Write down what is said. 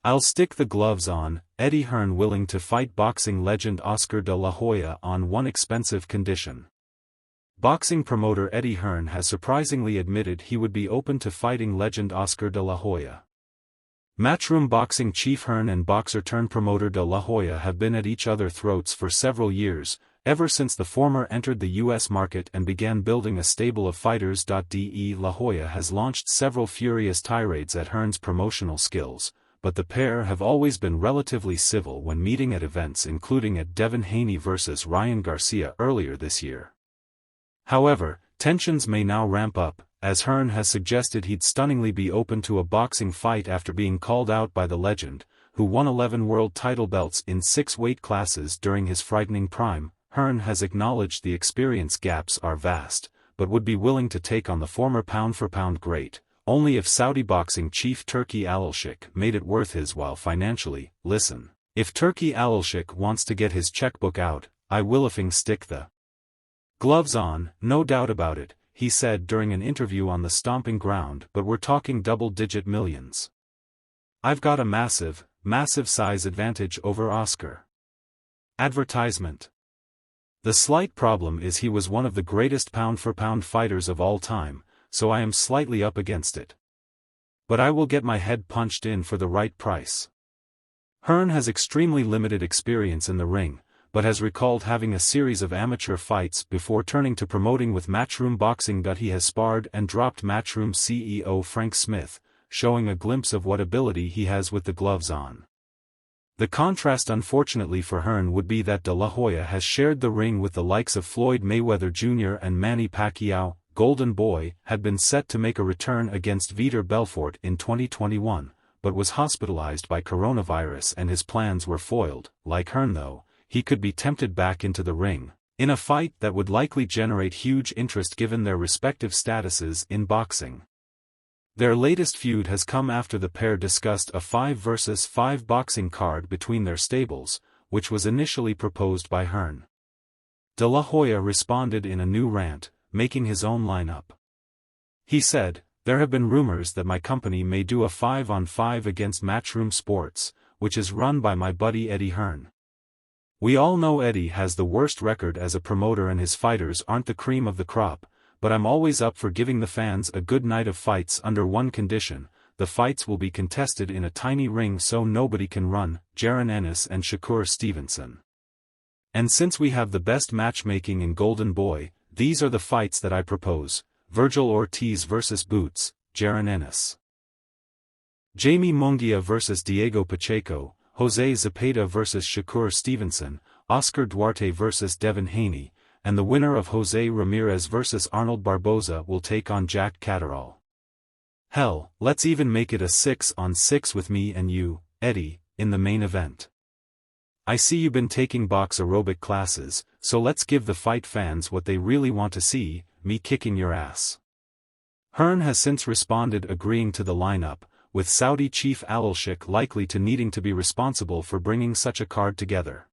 I'll stick the gloves on. Eddie Hearn willing to fight boxing legend Oscar De La Hoya on one expensive condition. Boxing promoter Eddie Hearn has surprisingly admitted he would be open to fighting legend Oscar De La Hoya. Matchroom boxing chief Hearn and boxer-turned-promoter De La Hoya have been at each other's throats for several years, ever since the former entered the U.S. market and began building a stable of fighters. De La Hoya has launched several furious tirades at Hearn's promotional skills, but the pair have always been relatively civil when meeting at events, including at Devin Haney vs. Ryan Garcia earlier this year. However, tensions may now ramp up, as Hearn has suggested he'd stunningly be open to a boxing fight after being called out by the legend, who won 11 world title belts in 6 weight classes during his frightening prime. Hearn has acknowledged the experience gaps are vast, but would be willing to take on the former pound-for-pound great, only if Saudi boxing chief Turki Al-Sheikh made it worth his while financially. Listen, if Turki Al-Sheikh wants to get his checkbook out, I will effing stick the gloves on, no doubt about it, he said during an interview on the Stomping Ground, but we're talking double-digit millions. I've got a massive size advantage over Oscar. Advertisement. The slight problem is he was one of the greatest pound-for-pound fighters of all time, so I am slightly up against it. But I will get my head punched in for the right price. Hearn has extremely limited experience in the ring, but has recalled having a series of amateur fights before turning to promoting with Matchroom Boxing. He has sparred and dropped Matchroom CEO Frank Smith, showing a glimpse of what ability he has with the gloves on. The contrast, unfortunately for Hearn, would be that De La Hoya has shared the ring with the likes of Floyd Mayweather Jr. and Manny Pacquiao. Golden Boy had been set to make a return against Vitor Belfort in 2021, but was hospitalized by coronavirus and his plans were foiled. Like Hearn though, he could be tempted back into the ring, in a fight that would likely generate huge interest given their respective statuses in boxing. Their latest feud has come after the pair discussed a 5 vs 5 boxing card between their stables, which was initially proposed by Hearn. De La Hoya responded in a new rant, making his own lineup. He said, "There have been rumors that my company may do a 5-on-5 against Matchroom Sports, which is run by my buddy Eddie Hearn. We all know Eddie has the worst record as a promoter and his fighters aren't the cream of the crop, but I'm always up for giving the fans a good night of fights under one condition: the fights will be contested in a tiny ring so nobody can run." Jaron Ennis and Shakur Stevenson. "And since we have the best matchmaking in Golden Boy, these are the fights that I propose: Virgil Ortiz vs. Boots, Jaron Ennis. Jamie Munguia vs. Diego Pacheco, Jose Zepeda vs. Shakur Stevenson, Oscar Duarte vs. Devin Haney, and the winner of Jose Ramirez vs. Arnold Barboza will take on Jack Catterall. Hell, let's even make it a 6-on-6 with me and you, Eddie, in the main event. I see you've been taking box aerobic classes, so let's give the fight fans what they really want to see: me kicking your ass." Hearn has since responded agreeing to the lineup, with Saudi chief Al-Sheikh likely to needing to be responsible for bringing such a card together.